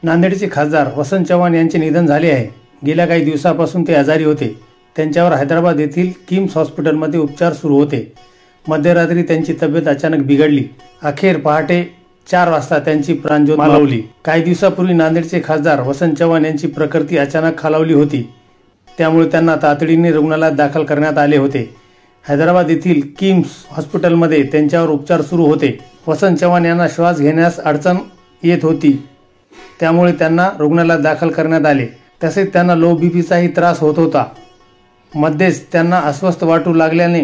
नांदेडचे खासदार वसंत चव्हाण यांचे निधन झाले आहे। गेल्या काही दिवसांपासून ते आजारी होते। त्यांच्यावर हैदराबाद येथील किम्स हॉस्पिटलमध्ये उपचार सुरू होते। मध्यरात्री त्यांची तब्येत अचानक बिघडली। अखेर पहाटे 4 वाजता त्यांची प्राणज्योत मालवली। काही दिवसापूर्वी नांदेडचे खासदार वसंत चव्हाण यांची प्रकृती अचानक खालावली होती। त्यामुळे त्यांना तातडीने रुग्णालयात दाखल करण्यात आले होते। हैदराबाद येथील किम्स हॉस्पिटलमध्ये त्यांच्यावर उपचार सुरू होते। वसंत चव्हाण यांना श्वास घेण्यास अडचण येत होती, त्यामुळे त्यांना रुग्णालयात दाखल करण्यात आले। तसेच त्यांना लो बीपीचाही त्रास होत होता। मध्येच त्यांना अस्वस्थ वाटू लागल्याने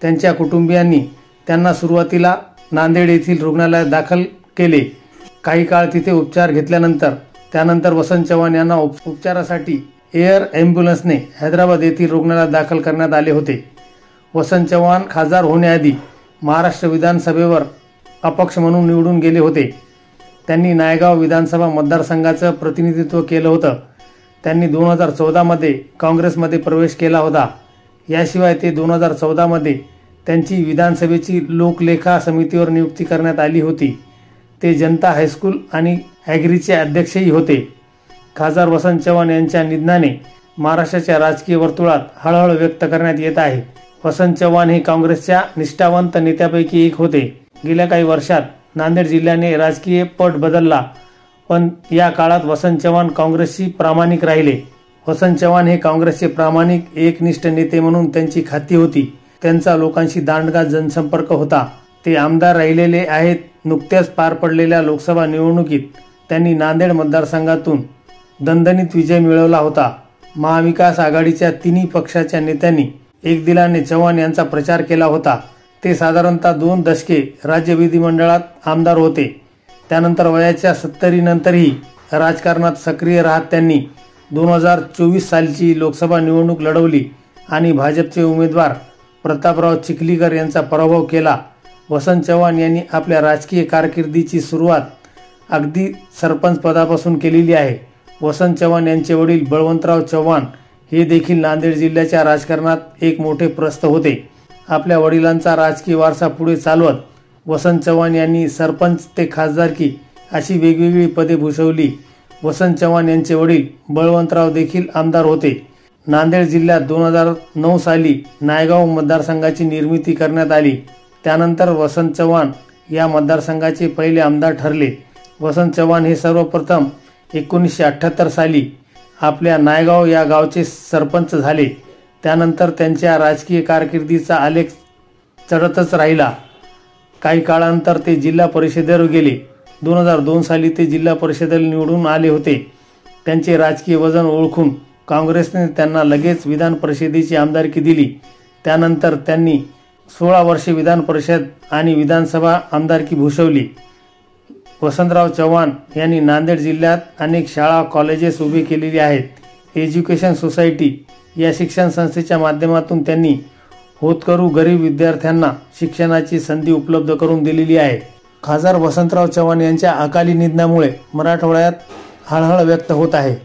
त्यांच्या कुटुंबियांनी त्यांना सुरुवातीला नांदेड येथील रुग्णालयात दाखल केले। काही काळ तिथे उपचार घेतल्यानंतर त्यानंतर वसंत चव्हाण यांना उपचारासाठी एअर ॲम्ब्युलन्सने हैदराबाद येथील रुग्णालयात दाखल करण्यात आले होते। वसंत चव्हाण खासदार होण्याआधी महाराष्ट्र विधानसभेवर अपक्ष म्हणून निवडून गेले होते। त्यांनी नायगाव विधानसभा मतदारसंघाचं प्रतिनिधित्व केलं होतं। त्यांनी 2014 मध्ये काँग्रेसमध्ये प्रवेश केला होता। याशिवाय ते 2014 मध्ये त्यांची विधानसभेची लोकलेखा समितीवर नियुक्ती करण्यात आली होती। ते जनता हायस्कूल आणि ॲग्रीचे अध्यक्षही होते। खासदार वसंत चव्हाण यांच्या निधनाने महाराष्ट्राच्या राजकीय वर्तुळात हळहळ व्यक्त करण्यात येत आहे। वसंत चव्हाण हे काँग्रेसच्या निष्ठावंत नेत्यापैकी एक होते। गेल्या काही वर्षात नांदेड जिल्ह्याने राजकीय पट बदलला, पण या काळात वसंत चव्हाण काँग्रेसशी प्रामाणिक राहिले। वसंत चव्हाण हे काँग्रेसचे प्रामाणिक एकनिष्ठ नेते म्हणून त्यांची ख्याती होती। त्यांचा लोकांशी दांडगा जनसंपर्क होता। ते आमदार राहिलेले आहेत। नुकत्याच पार पडलेल्या लोकसभा निवडणुकीत त्यांनी नांदेड मतदारसंघातून दणदणीत विजय मिळवला होता। महाविकास आघाडीच्या तिन्ही पक्षाच्या नेत्यांनी एकदिलाने चव्हाण यांचा प्रचार केला होता। ते साधारणतः 2 दशके राज्य विधिमंडळात आमदार होते। त्यानंतर वयाच्या 70 नंतरही राजकारणात सक्रिय राहत त्यांनी 2024 सालची लोकसभा निवडणूक लढवली आणि भाजपचे उमेदवार प्रतापराव चिखलीकर यांचा पराभव केला। वसंत चव्हाण यांनी आपल्या राजकीय कारकिर्दीची सुरुवात अगदी सरपंच पदापासून केलेली आहे। वसंत चव्हाण यांचे वडील बळवंतराव चव्हाण हे देखील नांदेड जिल्ह्याच्या राजकारणात एक मोठे प्रस्थ होते। आपल्या वडिलांचा राजकीय वारसा पुढे चालवत वसंत चव्हाण यांनी सरपंच ते खासदारकी अशी वेगवेगळी पदे भूषवली। वसंत चव्हाण यांचे वडील बळवंतराव देखील आमदार होते। नांदेड जिल्ह्यात 2009 साली नायगाव मतदारसंघाची निर्मिती करण्यात आली। त्यानंतर वसंत चव्हाण या मतदारसंघाचे पहिले आमदार ठरले। वसंत चव्हाण हे सर्वप्रथम 1978 साली आपल्या नायगाव या गावचे सरपंच झाले। त्यानंतर त्यांच्या राजकीय कारकिर्दीचा आलेख चढतच राहिला। काही काळानंतर ते जिल्हा परिषदेवर गेले। 2002 साली ते जिल्हा परिषदेला निवडून आले होते। त्यांचे राजकीय वजन ओळखून काँग्रेसने त्यांना लगेच विधान परिषदेची आमदारकी दिली। त्यानंतर त्यांनी 16 वर्षे विधान परिषद आणि विधानसभा आमदारकी भूषवली। वसंतराव चव्हाण यांनी नांदेड जिल्ह्यात अनेक शाळा कॉलेजेस उभे केलेली आहेत। एज्युकेशन सोसायटी या शिक्षण संस्थेच्या माध्यमातून त्यांनी होतकरू गरीब विद्यार्थ्यांना शिक्षणाची संधी उपलब्ध करून दिलेली आहे। खासदार वसंतराव चव्हाण यांच्या अकाली निधनामुळे मराठवाड्यात हळहळ व्यक्त होत आहे।